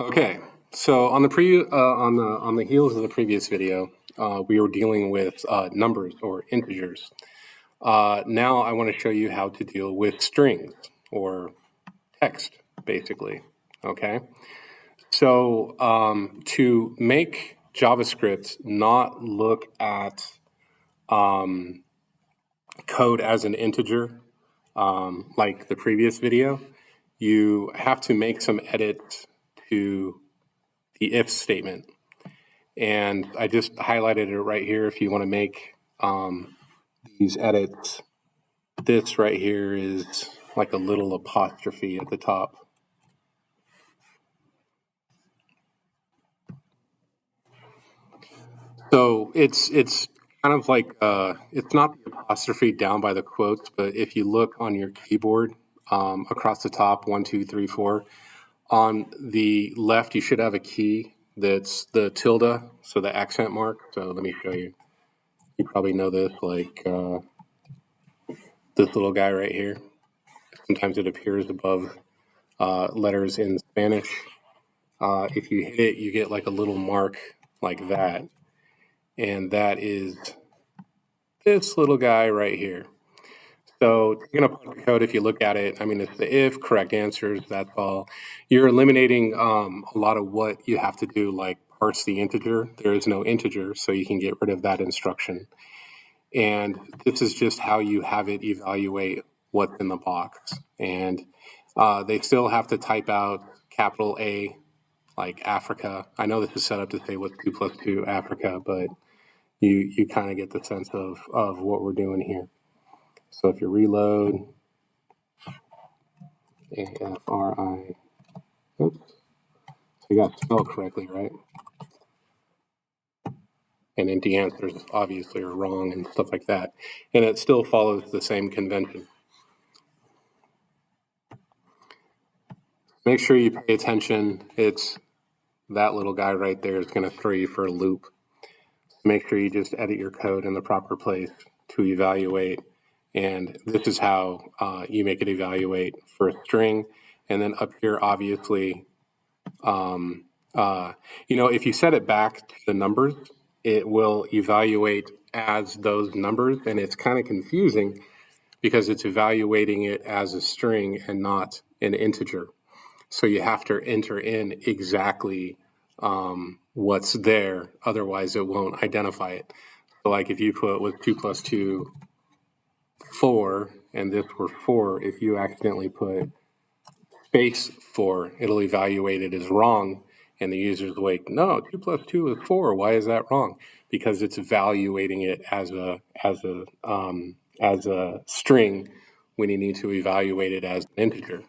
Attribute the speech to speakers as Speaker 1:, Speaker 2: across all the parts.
Speaker 1: Okay, so on the heels of the previous video, we were dealing with numbers or integers. Now I want to show you how to deal with strings or text, basically. Okay, so to make JavaScript not look at code as an integer, like the previous video, you have to make some edits to the if statement. And I just highlighted it right here if you want to make these edits. This right here is like a little apostrophe at the top. So it's kind of like, it's not the apostrophe down by the quotes, but if you look on your keyboard across the top, 1, 2, 3, 4, on the left, you should have a key that's the tilde, so the accent mark. So let me show you. You probably know this, like this little guy right here. Sometimes it appears above letters in Spanish. If you hit it, you get like a little mark like that. And that is this little guy right here. So taking apart the code, if you look at it, I mean, it's the if, correct answers, that's all. You're eliminating a lot of what you have to do, like parse the integer. There is no integer, so you can get rid of that instruction. And this is just how you have it evaluate what's in the box. And they still have to type out capital A, like Africa. I know this is set up to say what's 2 plus 2 Africa, but you kind of get the sense of what we're doing here. So if you reload, AFRI, oops, so you got to spell correctly, right? And empty answers obviously are wrong and stuff like that. And it still follows the same convention. Make sure you pay attention. It's that little guy right there is going to throw you for a loop. So make sure you just edit your code in the proper place to evaluate. And this is how you make it evaluate for a string. And then up here, obviously, if you set it back to the numbers, it will evaluate as those numbers. And it's kind of confusing because it's evaluating it as a string and not an integer. So you have to enter in exactly what's there, otherwise it won't identify it. So like if you put was 2 plus 2, 4, and this were 4, if you accidentally put space 4, it'll evaluate it as wrong, and the user's like, no, 2 plus 2 is 4. Why is that wrong? Because it's evaluating it as a string when you need to evaluate it as an integer.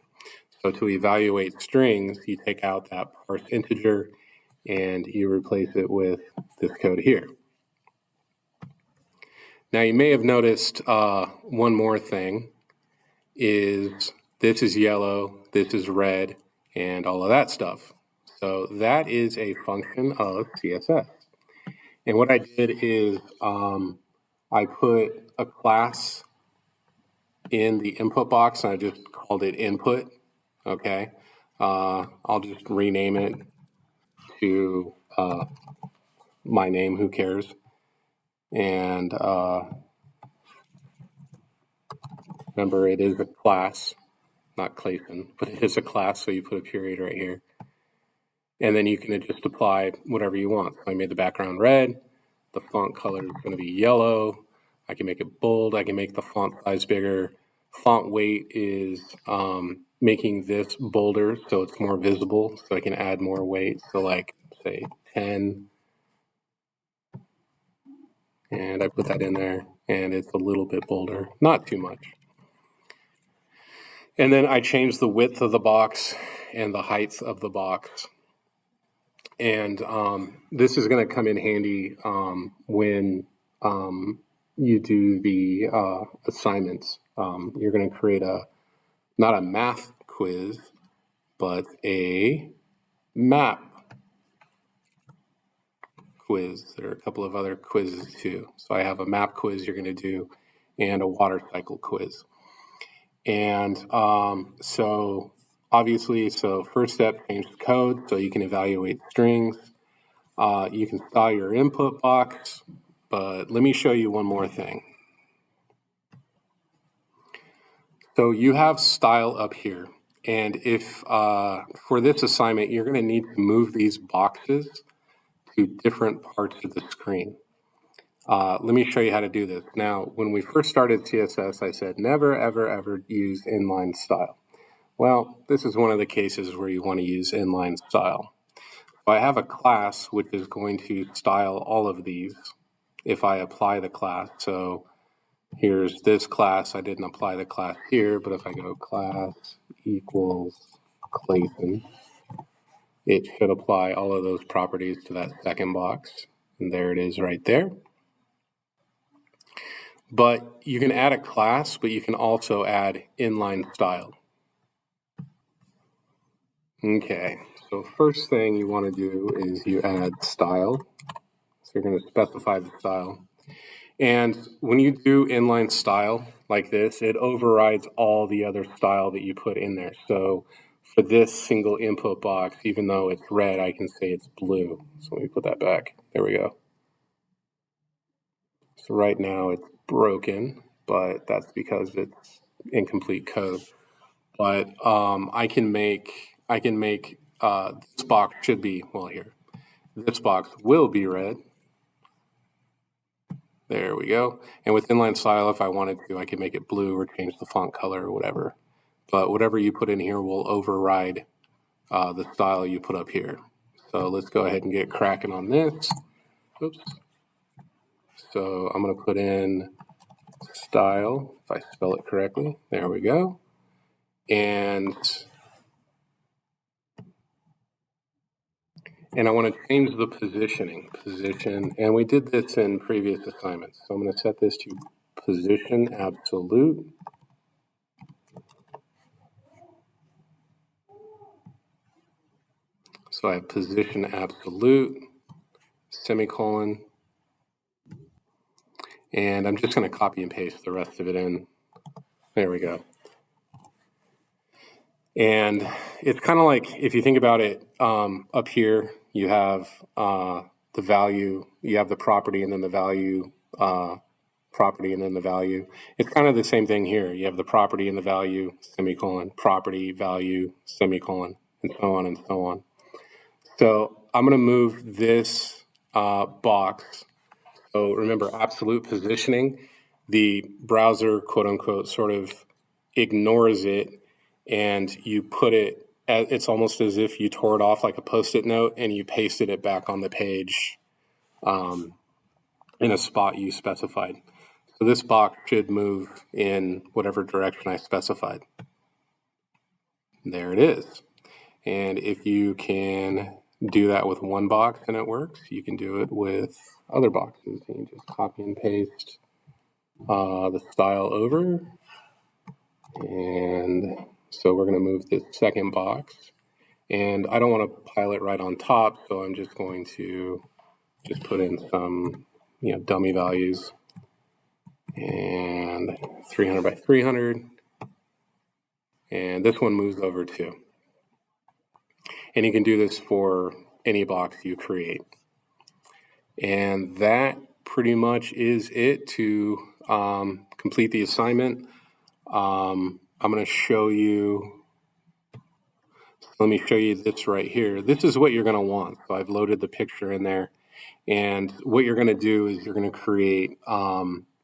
Speaker 1: So to evaluate strings, you take out that parse integer and you replace it with this code here. Now you may have noticed one more thing is this is yellow, this is red, and all of that stuff. So that is a function of CSS. And what I did is I put a class in the input box and I just called it input. Okay, I'll just rename it to my name, who cares? And remember, it is a class, not Clayson, but it is a class, so you put a period right here. And then you can just apply whatever you want. So I made the background red, the font color is going to be yellow, I can make it bold, I can make the font size bigger. Font weight is making this bolder so it's more visible, so I can add more weight. So like, say, 10, and I put that in there, and it's a little bit bolder, not too much. And then I changed the width of the box and the height of the box. And this is going to come in handy when you do the assignments. You're going to create not a math quiz, but a map quiz. There are a couple of other quizzes too. So I have a map quiz you're going to do and a water cycle quiz. And so obviously, so first step, change the code so you can evaluate strings. You can style your input box, but let me show you one more thing. So you have style up here. And if for this assignment, you're going to need to move these boxes to different parts of the screen. Let me show you how to do this. Now, when we first started CSS, I said never, ever, ever use inline style. Well, this is one of the cases where you want to use inline style. So I have a class which is going to style all of these if I apply the class. So here's this class. I didn't apply the class here, but if I go class equals Clayton, it should apply all of those properties to that second box. And there it is right there. But you can add a class, but you can also add inline style. Okay, so first thing you want to do is you add style. So you're going to specify the style. And when you do inline style like this, it overrides all the other style that you put in there. So for this single input box, even though it's red, I can say it's blue. So let me put that back. There we go. So right now it's broken, but that's because it's incomplete code. But I can make this box should be, well, here. This box will be red. There we go. And with inline style, if I wanted to, I could make it blue or change the font color or whatever. But whatever you put in here will override the style you put up here. So let's go ahead and get cracking on this. Oops. So I'm going to put in style, if I spell it correctly. There we go. And I want to change the position, and we did this in previous assignments. So I'm going to set this to position absolute. So I have position absolute, semicolon, and I'm just going to copy and paste the rest of it in. There we go. And it's kind of like, if you think about it, up here, you have the value, you have the property, and then the value, property, and then the value. It's kind of the same thing here. You have the property and the value, semicolon, property, value, semicolon, and so on and so on. So I'm going to move this box. So remember, absolute positioning, the browser, quote unquote, sort of ignores it, and you put it, it's almost as if you tore it off like a Post-it note and you pasted it back on the page in a spot you specified. So this box should move in whatever direction I specified. There it is. And if you can do that with one box and it works, you can do it with other boxes. You can just copy and paste the style over. And so we're going to move this second box. And I don't want to pile it right on top, so I'm just going to just put in some, dummy values. And 300 by 300. And this one moves over too. And you can do this for any box you create. And that pretty much is it to complete the assignment. I'm going to show you, let me show you this right here. This is what you're going to want. So I've loaded the picture in there. And what you're going to do is you're going to create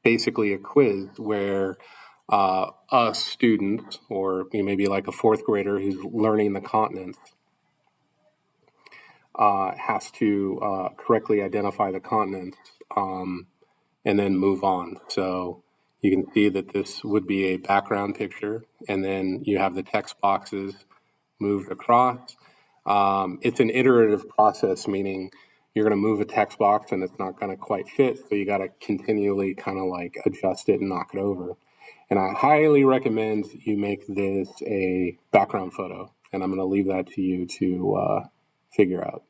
Speaker 1: basically a quiz where us students, or maybe like a fourth grader who's learning the continents, has to correctly identify the continents and then move on. So you can see that this would be a background picture, and then you have the text boxes moved across. It's an iterative process, meaning you're going to move a text box and it's not going to quite fit, so you got to continually kind of like adjust it and knock it over. And I highly recommend you make this a background photo, and I'm going to leave that to you to figure out.